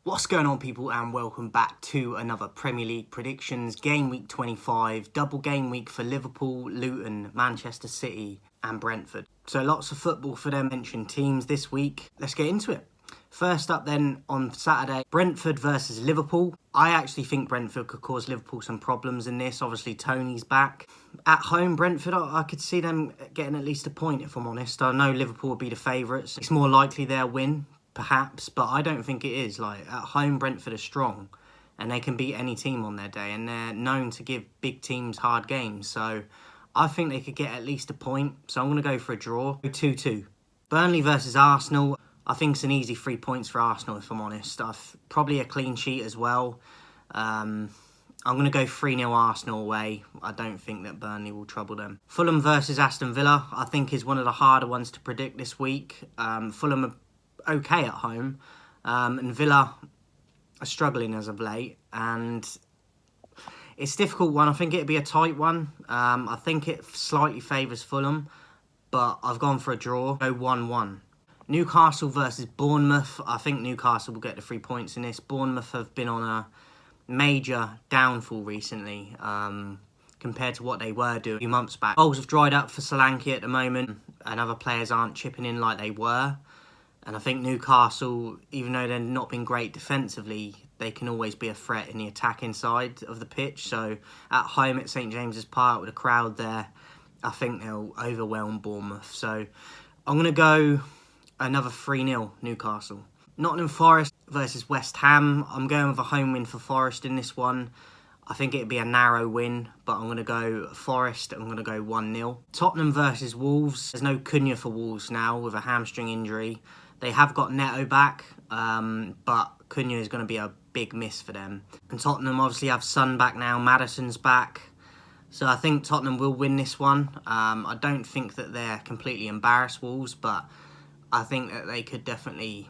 What's going on, people, and welcome back to another Premier League predictions game week 25, double game week for Liverpool, Luton, Manchester City and Brentford. So lots of football for them mentioned teams this week. Let's get into it. First up then on Saturday, Brentford versus Liverpool. I actually think Brentford could cause Liverpool some problems in this. Obviously, Tony's back. At home, Brentford, I could see them getting at least a point, if I'm honest. I know Liverpool would be the favourites. It's more likely they'll win, perhaps, but I don't think it is. Like, at home, Brentford are strong and they can beat any team on their day, and they're known to give big teams hard games. So I think they could get at least a point. So I'm going to go for a draw. 2-2. Burnley versus Arsenal. I think it's an easy 3 points for Arsenal, if I'm honest. Probably a clean sheet as well. I'm going to go 3-0 Arsenal away. I don't think that Burnley will trouble them. Fulham versus Aston Villa, I think, is one of the harder ones to predict this week. Fulham are okay at home, and Villa are struggling as of late. And it's a difficult one. I think it'll be a tight one. I think it slightly favours Fulham, but I've gone for a draw. Go 1-1. Newcastle versus Bournemouth. I think Newcastle will get the 3 points in this. Bournemouth have been on a major downfall recently compared to what they were doing a few months back. Goals have dried up for Solanke at the moment, and other players aren't chipping in like they were. And I think Newcastle, even though they've not been great defensively, they can always be a threat in the attacking side of the pitch. So at home at St James's Park with a crowd there, I think they'll overwhelm Bournemouth. So I'm going to go another 3-0 Newcastle. Nottingham Forest versus West Ham. I'm going with a home win for Forest in this one. I think it'd be a narrow win, but I'm going to go Forest. I'm going to go 1-0. Tottenham versus Wolves. There's no Cunha for Wolves now with a hamstring injury. They have got Neto back, but Cunha is going to be a big miss for them. And Tottenham obviously have Son back now. Maddison's back. So I think Tottenham will win this one. I don't think that they're completely embarrassed, Wolves, but I think that they could definitely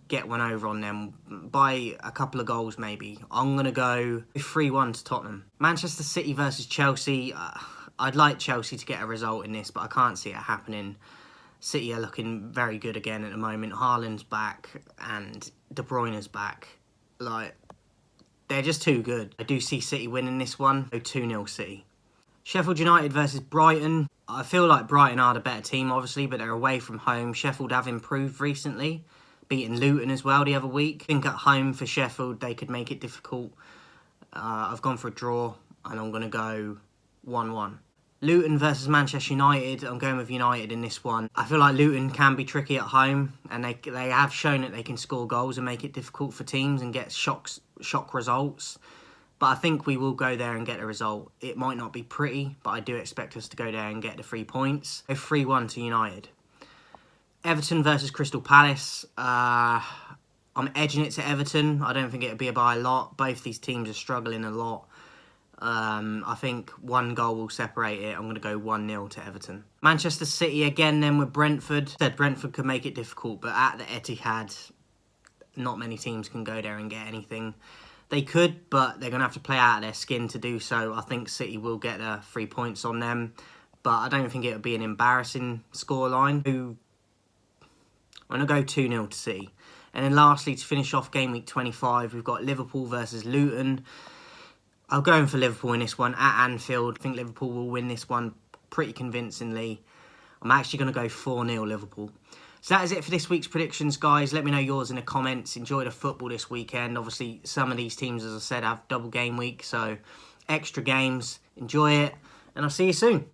get one over on them by a couple of goals maybe. I'm going to go 3-1 to Tottenham. Manchester City versus Chelsea. I'd like Chelsea to get a result in this, but I can't see it happening. City are looking very good again at the moment. Haaland's back and De Bruyne's back. Like, they're just too good. I do see City winning this one. Go 2-0 City. Sheffield United versus Brighton. I feel like Brighton are the better team, obviously, but they're away from home. Sheffield have improved recently, beating Luton as well the other week. I think at home for Sheffield, they could make it difficult. I've gone for a draw, and I'm going to go 1-1. Luton versus Manchester United. I'm going with United in this one. I feel like Luton can be tricky at home, and they have shown that they can score goals and make it difficult for teams and get shock results. But I think we will go there and get a result. It might not be pretty, but I do expect us to go there and get the 3 points. Go 3-1 to United. Everton versus Crystal Palace. I'm edging it to Everton. I don't think it'll be by a lot. Both these teams are struggling a lot. I think one goal will separate it. I'm going to go 1-0 to Everton. Manchester City again then with Brentford. Said Brentford could make it difficult, but at the Etihad, not many teams can go there and get anything. They could, but they're going to have to play out of their skin to do so. I think City will get 3 points on them, but I don't think it would be an embarrassing scoreline. I'm going to go 2-0 to City. And then lastly, to finish off game week 25, we've got Liverpool versus Luton. I'm going for Liverpool in this one at Anfield. I think Liverpool will win this one pretty convincingly. I'm actually going to go 4-0 Liverpool. So that is it for this week's predictions, guys. Let me know yours in the comments. Enjoy the football this weekend. Obviously, some of these teams, as I said, have double game week, so extra games. Enjoy it, and I'll see you soon.